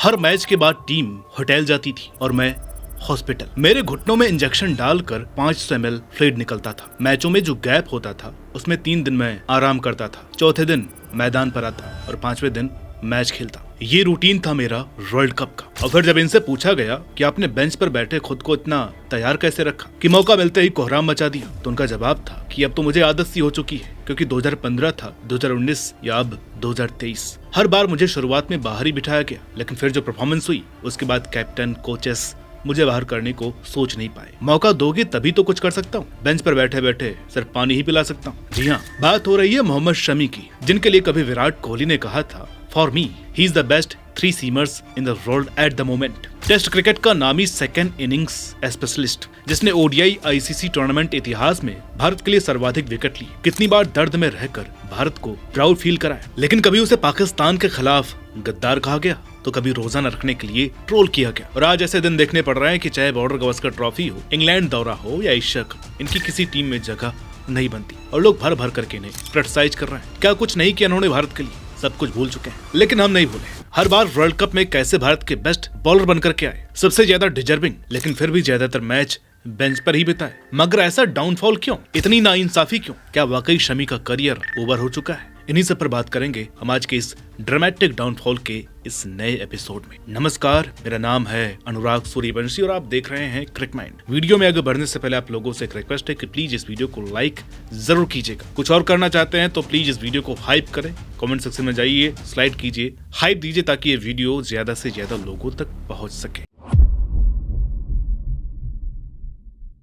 हर match के बाद team hotel जाती थी और मैं हॉस्पिटल। मेरे घुटनों में इंजेक्शन डालकर 500 ml फ्लूइड निकलता था। मैचों में जो गैप होता था उसमें 3 दिन मैं आराम करता था। चौथे दिन मैदान पर आता और 5वें दिन मैच खेलता। ये रूटीन था मेरा वर्ल्ड कप का। और फिर जब इनसे पूछा गया कि आपने बेंच पर बैठे खुद को इतना तैयार कैसे रखा कि मौका मिलते ही कोहराम मचा दिया, तो उनका जवाब था कि अब तो मुझे आदत सी हो चुकी है, क्योंकि 2015 था, 2019 या अब 2023। हर बार मुझे शुरुआत में बाहर ही बिठाया गया, लेकिन फिर जो परफॉर्मेंस हुई उसके बाद कैप्टन, कोचेस मुझे बाहर करने को सोच नहीं पाए। मौका दोगे तभी तो कुछ कर सकता हूँ, बेंच पर बैठे बैठे सिर्फ पानी ही पिला सकता हूँ। जी हाँ, बात हो रही है मोहम्मद शमी की, जिनके लिए कभी विराट कोहली ने कहा था, for me he is the best 3 seamers in the world at the moment. Test cricket का नामी सेकंड इनिंग्स स्पेशलिस्ट, जिसने ओडीआई आईसीसी टूर्नामेंट इतिहास में भारत के लिए सर्वाधिक विकेट ली, कितनी बार दर्द में रहकर भारत को प्राउड फील कराया, लेकिन कभी उसे पाकिस्तान के खिलाफ गद्दार कहा गया तो कभी रोजाना रखने के लिए ट्रोल किया गया। और आज ऐसे दिन देखने पड़ रहे हैं कि चाहे बॉर्डर गवस्कर ट्रॉफी हो, इंग्लैंड दौरा हो या एशिया कप, इनकी किसी टीम में जगह नहीं बनती और लोग भर भर करके इन्हें क्रिटिसाइज कर रहे हैं। क्या कुछ नहीं किया उन्होंने भारत के लिए, सब कुछ भूल चुके हैं। लेकिन हम नहीं भूले, हर बार वर्ल्ड कप में कैसे भारत के बेस्ट बॉलर बनकर के आए, सबसे ज्यादा डिजर्विंग, लेकिन फिर भी ज्यादातर मैच बेंच पर ही बिताए। मगर ऐसा डाउनफॉल क्यों, इतनी नाइंसाफी क्यों? क्या वाकई शमी का करियर ओवर हो चुका है? इन्हीं सब पर बात करेंगे हम आज के इस ड्रामेटिक डाउनफॉल के इस नए एपिसोड में। नमस्कार, मेरा नाम है अनुराग सूर्यवंशी और आप देख रहे हैं क्रिक माइंड। वीडियो में आगे बढ़ने से पहले आप लोगों से एक रिक्वेस्ट है कि प्लीज इस वीडियो को लाइक जरूर कीजिएगा। कुछ और करना चाहते हैं तो प्लीज इस वीडियो को हाइप करें, कमेंट सेक्शन में जाइए, स्लाइड कीजिए, हाइप दीजिए ताकि ये वीडियो ज्यादा से ज्यादा लोगों तक पहुंच सके।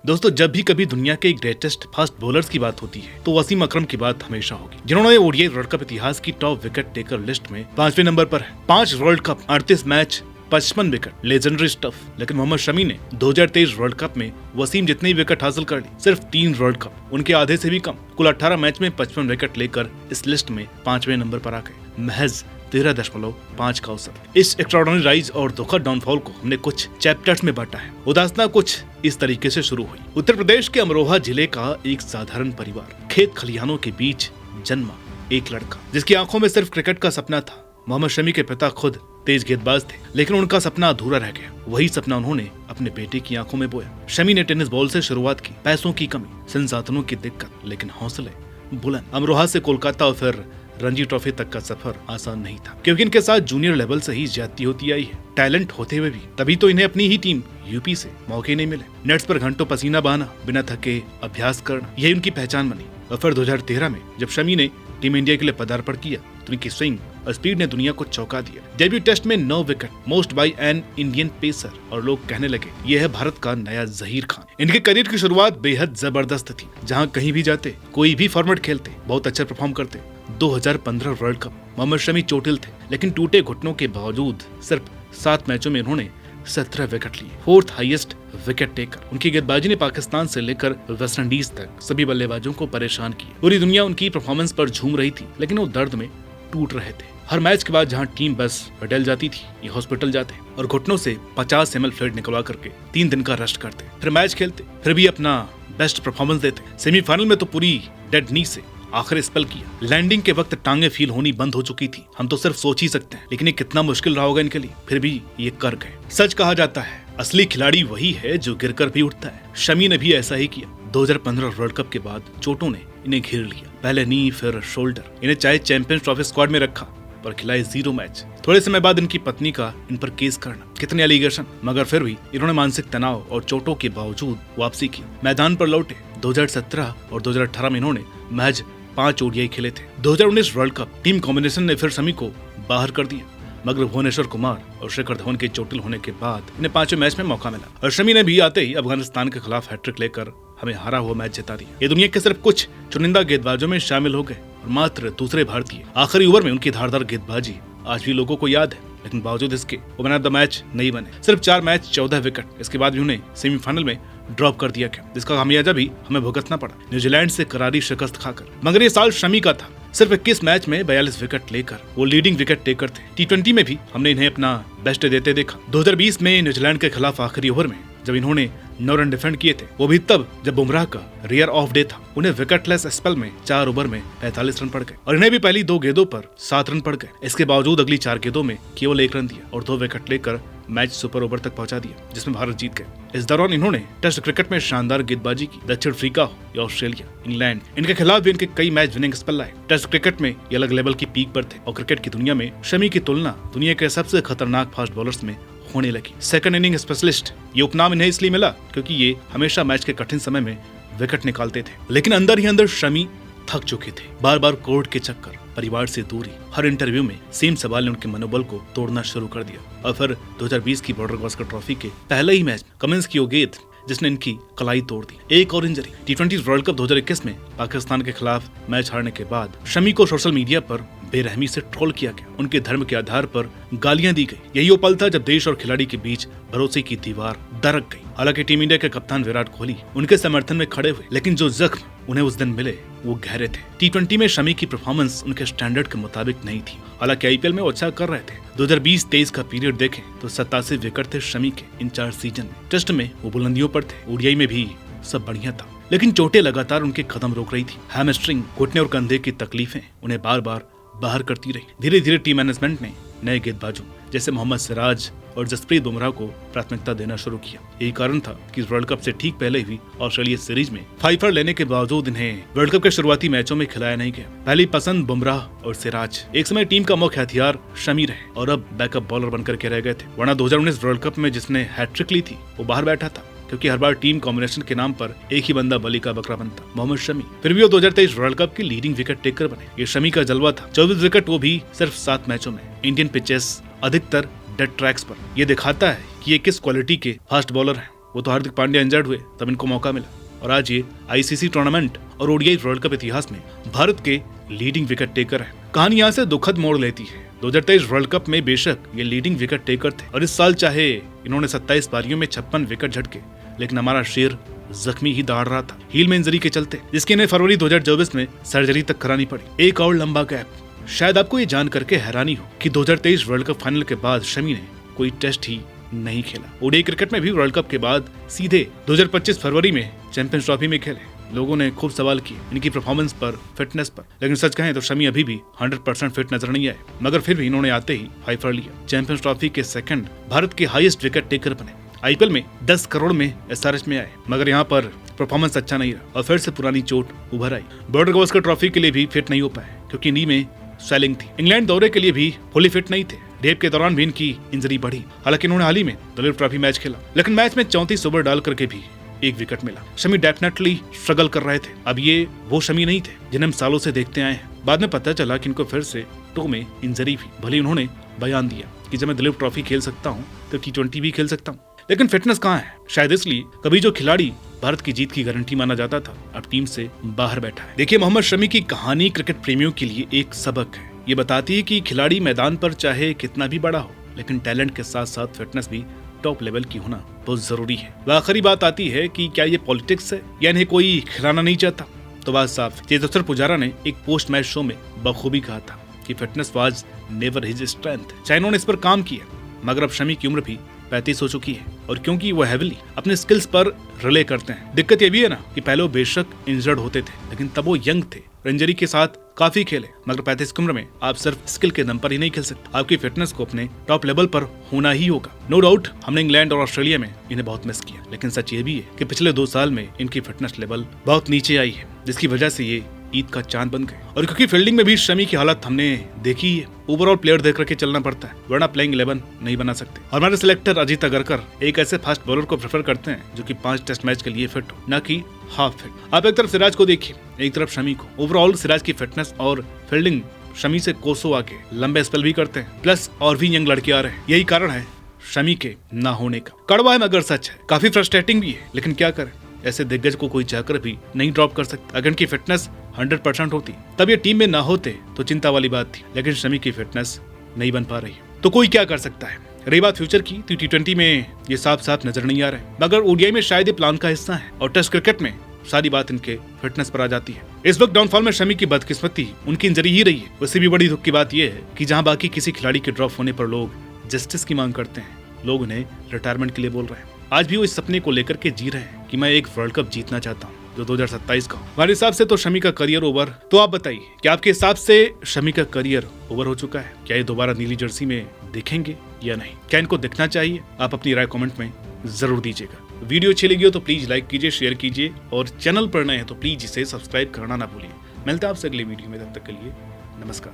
दोस्तों, जब भी कभी दुनिया के ग्रेटेस्ट फास्ट बॉलर्स की बात होती है तो वसीम अकरम की बात हमेशा होगी, जिन्होंने ओडीआई वर्ल्ड कप इतिहास की टॉप विकेट टेकर लिस्ट में 5वें नंबर पर है। 5 world cup, 38 match, 55 wicket, legendary stuff. लेकिन मोहम्मद शमी ने 2023 वर्ल्ड कप में वसीम जितनी विकेट हासिल कर ली, सिर्फ 3 वर्ल्ड कप, उनके आधे से भी कम। कुल 18 मैच में 55 विकेट लेकर इस लिस्ट में 5वें नंबर पर आ गए, महज 13.5 का औसत। इस एक्स्ट्राऑर्डिनरी राइज और दुखद डाउनफॉल को हमने कुछ चैप्टर्स में बांटा है। उदासना कुछ इस तरीके से शुरू हुई। उत्तर प्रदेश के अमरोहा जिले का एक साधारण परिवार, खेत खलिहानों के बीच जन्मा एक लड़का, जिसकी आंखों में सिर्फ क्रिकेट का सपना था। मोहम्मद शमी के पिता खुद तेज गेंदबाज थे, लेकिन उनका सपना अधूरा रह गया। वही सपना उन्होंने अपने बेटे की आंखों में बोया। शमी ने टेनिस बॉल से शुरुआत की। पैसों की कमी, संसाधनों की दिक्कत, लेकिन हौसले बुलंद। अमरोहा से कोलकाता और फिर रणजी ट्रॉफी तक का सफर आसान नहीं था, क्योंकि इनके साथ जूनियर लेवल से ही ज्यादती होती आई है। टैलेंट होते हुए भी तभी तो इन्हें अपनी ही टीम यूपी से मौके नहीं मिले। नेट्स पर घंटों पसीना बहाना, बिना थके अभ्यास करना, यही उनकी पहचान बनी। और फिर 2013 में जब शमी ने टीम इंडिया के लिए पदार्पण किया तो इनकी स्विंग और स्पीड ने दुनिया को चौंका दिया। डेब्यू टेस्ट में 9 wickets, most by an Indian pacer, और लोग कहने लगे यह है भारत का नया जहीर खान। इनके करियर की शुरुआत बेहद जबरदस्त थी। जहां कहीं भी जाते, कोई भी फॉर्मेट खेलते, बहुत अच्छा परफॉर्म करते। 2015 वर्ल्ड कप, मोहम्मद शमी चोटिल थे, लेकिन टूटे घुटनों के बावजूद सिर्फ 7 मैचों में उन्होंने 17 विकेट लिए, 4th हाईएस्ट विकेट टेकर। उनकी गेंदबाजी ने पाकिस्तान से लेकर वेस्ट इंडीज तक सभी बल्लेबाजों को परेशान किया। पूरी दुनिया उनकी परफॉर्मेंस पर झूम रही थी, लेकिन वो दर्द में टूट रहे थे। हर मैच के बाद जहां टीम बस होटल जाती थी, ये हॉस्पिटल जाते और घुटनों से 50 ml फ्लूइड निकलवा करके 3 दिन का रेस्ट करते, फिर मैच खेलते, फिर भी अपना बेस्ट परफॉर्मेंस देते। सेमीफाइनल में तो पूरी डेड नी से आखिर स्पेल किया। लैंडिंग के वक्त टांगे फील होनी बंद हो चुकी थी। हम तो सिर्फ सोच ही सकते हैं, लेकिन ये कितना मुश्किल रहा होगा इनके लिए, फिर भी ये कर गए। सच कहा जाता है असली खिलाड़ी वही है जो गिरकर भी उठता है। शमी ने भी ऐसा ही किया। 2015 वर्ल्ड कप के बाद चोटों ने इन्हें घेर लिया, पहले नी फिर शोल्डर। इन्हें चाहे चैंपियंस ट्रॉफी स्क्वाड में रखा पर खिलाए 0 मैच। थोड़े समय बाद इनकी पत्नी का इन पर केस करना, कितने एलिगेशन, मगर फिर भी इन्होंने मानसिक तनाव और चोटों के बावजूद वापसी की, मैदान पर लौटे। 2017 और 2018 में इन्होंने महज 5 ओडीआई खेले थे। 2019 वर्ल्ड कप टीम कॉम्बिनेशन ने फिर शमी को बाहर कर दिया, मगर भुवनेश्वर कुमार और शिखर धवन के चोटिल होने के बाद इन्हें 5वें मैच में मौका मिला और शमी ने भी आते ही अफगानिस्तान के खिलाफ हैट्रिक लेकर हमें हारा हुआ मैच जिता दिया। ये दुनिया के सिर्फ कुछ चुनिंदा गेंदबाजों में शामिल हो गए और मात्र दूसरे भारतीय। आखिरी ओवर में उनकी धारदार गेंदबाजी आज भी लोगों को याद है, लेकिन बावजूद इसके वो मैन ऑफ द मैच नहीं बने। सिर्फ 4 मैच, 14 विकेट, इसके बाद भी उन्हें सेमीफाइनल में ड्रॉप कर दिया गया, जिसका खामियाजा भी हमें भुगतना पड़ा न्यूजीलैंड से करारी शिकस्त खाकर। मगर ये साल शमी का था। सिर्फ 21 मैच में 42 विकेट लेकर वो लीडिंग विकेट टेकर थे। T20 में भी हमने इन्हें अपना बेस्ट देते देखा। 2020 में न्यूजीलैंड के खिलाफ आखिरी ओवर में जब इन्होंने 9 रन डिफेंड किए थे, वो भी तब जब बुमराह का रियर ऑफ डे था। उन्हें विकेटलेस स्पेल में 4 ओवर में 45 रन पड़ गए और इन्हें भी पहली 2 गेंदों पर 7 रन पड़ गए। इसके बावजूद अगली 4 गेंदों में केवल 1 रन दिया और 2 विकेट लेकर मैच सुपर ओवर तक पहुंचा दिया, जिसमें भारत जीत गए। इस दौरान इन्होंने टेस्ट क्रिकेट में शानदार गेंदबाजी की। दक्षिण अफ्रीका हो या ऑस्ट्रेलिया, इंग्लैंड, इनके खिलाफ भी इनके कई मैच विनिंग स्पेल आए। टेस्ट क्रिकेट में ये अलग लेवल की पीक पर थे और क्रिकेट की दुनिया में शमी की तुलना दुनिया के सबसे खतरनाक फास्ट बॉलर्स में होने लगी। सेकंड इनिंग स्पेशलिस्ट ये उपनाम इन्हें इसलिए मिला क्योंकि ये हमेशा मैच के कठिन समय में विकेट निकालते थे, लेकिन अंदर ही अंदर शमी थक चुके थे। बार बार कोर्ट के चक्कर, परिवार से दूरी, हर इंटरव्यू में सेम सवाल ने उनके मनोबल को तोड़ना शुरू कर दिया। और फिर 2020 की बॉर्डर गावस्कर ट्रॉफी के पहले ही मैच कमिंस की वो गेंद जिसने इनकी कलाई तोड़ दी। एक और इंजरी। T20 वर्ल्ड कप 2021 में पाकिस्तान के खिलाफ मैच हारने के बाद शमी को सोशल मीडिया पर बेरहमी से ट्रोल किया गया। उनके धर्म के आधार पर गालियां दी गई। यही वो पल था जब देश और खिलाड़ी के बीच भरोसे की दीवार दरक गई। हालांकि टीम इंडिया के कप्तान विराट कोहली उनके समर्थन में खड़े हुए, लेकिन जो जख्म उन्हें उस दिन मिले वो गहरे थे। T20 में शमी की परफॉर्मेंस उनके स्टैंडर्ड के मुताबिक नहीं थी। हालांकि IPL में वो अच्छा कर रहे थे। 2020-23 का पीरियड देखें तो 87 विकेट थे शमी के इन 4 सीजन में। टेस्ट में वो बुलंदियों पर थे, ODI में भी सब बढ़िया था, लेकिन चोटें लगातार उनके कदम रोक रही थी। हैमस्ट्रिंग, घुटने और कंधे की तकलीफें उन्हें बार बार बाहर करती रही। धीरे धीरे टीम मैनेजमेंट ने नए गेंदबाजों जैसे मोहम्मद सिराज और जसप्रीत बुमराह को प्राथमिकता देना शुरू किया। यही कारण था कि वर्ल्ड कप से ठीक पहले हुई ऑस्ट्रेलिया सीरीज में 5 रन लेने के बावजूद इन्हें वर्ल्ड कप के शुरुआती मैचों में खिलाया नहीं गया। पहली पसंद बुमराह और सिराज एक समय टीम का मुख्य हथियार शमी रहे और अब बैकअप बॉलर बनकर के रह गए थे। वरना 2019 वर्ल्ड कप में जिसने हैट्रिक ली थी वो बाहर बैठा था, क्योंकि हर बार टीम कॉम्बिनेशन के नाम पर एक ही बंदा बलि का बकरा बनता, मोहम्मद शमी। फिर भी वो 2023 वर्ल्ड कप के लीडिंग विकेट टेकर बने। ये शमी का जलवा था। 24 विकेट, वो भी सिर्फ 7 मैचों में। इंडियन पिचेस, अधिकतर डेड ट्रैक्स पर। ये दिखाता है कि ये किस क्वालिटी के फास्ट बॉलर हैं। वो तो हार्दिक पांड्या इंजर्ड हुए तब इनको मौका मिला और आज ये ICC टूर्नामेंट और ODI वर्ल्ड कप इतिहास में भारत के लीडिंग विकेट टेकर है। कहानी यहाँ से दुखद मोड़ लेती है। 2023 वर्ल्ड कप में बेशक ये लीडिंग विकेट टेकर थे और इस साल चाहे इन्होंने 27 पारियों में 56 विकेट झटके, लेकिन हमारा शेर जख्मी ही दौड़ रहा था हील में इंजरी के चलते, जिसकी इन्हें फरवरी 2024 में सर्जरी तक करानी पड़ी। एक और लंबा गैप। शायद आपको ये जान करके हैरानी हो कि 2023 वर्ल्ड कप फाइनल के बाद शमी ने कोई टेस्ट ही नहीं खेला। ODI क्रिकेट में भी वर्ल्ड कप के बाद सीधे 2025 फरवरी में चैंपियंस ट्रॉफी में खेले। लोगों ने खूब सवाल किए इनकी परफॉर्मेंस पर, फिटनेस पर, लेकिन सच कहें तो शमी अभी भी 100% फिट नजर नहीं आए। मगर फिर भी इन्होंने आते ही 5 रन लिया। चैंपियंस ट्रॉफी के सेकंड भारत के हाईएस्ट विकेट टेकर बने। IPL में 10 करोड़ में SRH में आए, मगर यहाँ पर परफॉर्मेंस अच्छा नहीं रहा और फिर से पुरानी चोट उभर आई। बॉर्डर गावस्कर ट्रॉफी के लिए भी फिट नहीं हो पाए क्योंकि नी में स्वेलिंग थी। इंग्लैंड दौरे के लिए भी फुली फिट नहीं थे। रेप के दौरान भी इनकी इंजरी बढ़ी। हालांकि इन्होंने हाल ही में दलीप ट्रॉफी मैच खेला, लेकिन मैच में 34 ओवर डाल करके भी 1 विकेट मिला। शमी डेफिनेटली स्ट्रगल कर रहे थे। अब ये वो शमी नहीं थे जिन्हें हम सालों से देखते आए हैं। बाद में पता चला कि इनको फिर से टो में इंजरी हुई। भले उन्होंने बयान दिया कि जब मैं दलीप ट्रॉफी खेल सकता हूँ तो T20 भी खेल सकता हूँ, लेकिन फिटनेस कहाँ है? शायद इसलिए कभी जो खिलाड़ी भारत की जीत की गारंटी माना जाता था अब टीम से बाहर बैठा है। देखिए, मोहम्मद शमी की कहानी क्रिकेट प्रेमियों के लिए एक सबक है। ये बताती है कि खिलाड़ी मैदान पर चाहे कितना भी बड़ा हो, लेकिन टैलेंट के साथ साथ फिटनेस भी टॉप लेवल की होना बहुत जरूरी है। वह आखिरी बात आती है कि क्या ये पॉलिटिक्स है या इन्हें कोई खिलाना नहीं चाहता? तो बात साफ। चेतेश्वर पुजारा ने एक पोस्ट मैच शो में बखूबी कहा था कि fitness was never his strength. चाहे इन्होंने इस पर काम किया, मगर अब शमी की उम्र भी 35 हो चुकी है और क्योंकि वो हेविली अपने स्किल्स पर रिले करते हैं। दिक्कत ये भी है ना कि पहले वो बेशक इंजर्ड होते थे, लेकिन तब वो यंग थे, इंजरी के साथ काफी खेले। मगर 35 की उम्र में आप सिर्फ स्किल के दम पर ही नहीं खेल सकते। आपकी फिटनेस को अपने टॉप लेवल पर होना ही होगा। नो डाउट हमने इंग्लैंड और ऑस्ट्रेलिया में इन्हें बहुत मिस किया, लेकिन सच ये भी है कि पिछले 2 साल में इनकी फिटनेस लेवल बहुत नीचे आई है, जिसकी वजह से ये ईद का चांद बन गए। और क्योंकि फील्डिंग में भी शमी की हालत हमने देखी है, ओवरऑल प्लेयर देख करके चलना पड़ता है, वरना प्लेइंग 11 नहीं बना सकते। और हमारे सिलेक्टर अजीत अगरकर एक ऐसे फास्ट बॉलर को प्रेफर करते हैं जो कि 5 टेस्ट मैच के लिए फिट हो, न कि हाफ फिट। आप एक तरफ सिराज को देखिए, एक तरफ शमी को। ओवरऑल सिराज की फिटनेस और फील्डिंग शमी से कोसों आगे, लंबे स्पेल भी करते हैं, प्लस और भी यंग लड़के आ रहे हैं। यही कारण है शमी के ना होने का। कड़वा है मगर सच है, काफी फ्रस्ट्रेटिंग भी है, लेकिन क्या करें, ऐसे दिग्गज को कोई चाहकर भी नहीं ड्रॉप कर सकता। अगर इनकी फिटनेस 100% होती तब ये टीम में ना होते तो चिंता वाली बात थी, लेकिन शमी की फिटनेस नहीं बन पा रही है। तो कोई क्या कर सकता है। रही बात फ्यूचर की, तो T20 में ये साफ साफ नजर नहीं आ रहा है, मगर ODI में शायद ये प्लान का हिस्सा है और टेस्ट क्रिकेट में सारी बात इनके फिटनेस पर आ जाती है। इस वक्त डाउनफॉल में शमी की बदकिस्मती उनकी इंजरी ही रही है। उससे भी बड़ी दुख की बात यह है कि जहां बाकी किसी खिलाड़ी के ड्रॉप होने पर लोग जस्टिस की मांग करते हैं, लोग उन्हें रिटायरमेंट के लिए बोल रहे हैं। आज भी वो इस सपने को लेकर के जी रहे हैं कि मैं एक वर्ल्ड कप जीतना चाहता हूँ जो 2027 का हो। हमारे हिसाब से तो शमी का करियर ओवर। तो आप बताइए कि आपके हिसाब से शमी का करियर ओवर हो चुका है? क्या ये दोबारा नीली जर्सी में दिखेंगे या नहीं? क्या इनको दिखना चाहिए? आप अपनी राय कमेंट में जरूर दीजिएगा। वीडियो अच्छी लगी हो तो प्लीज लाइक कीजिए, शेयर कीजिए और चैनल पर नए हैं तो प्लीज इसे सब्सक्राइब करना ना भूलिए। मिलता है आपसे अगले वीडियो में, तब तक के लिए नमस्कार।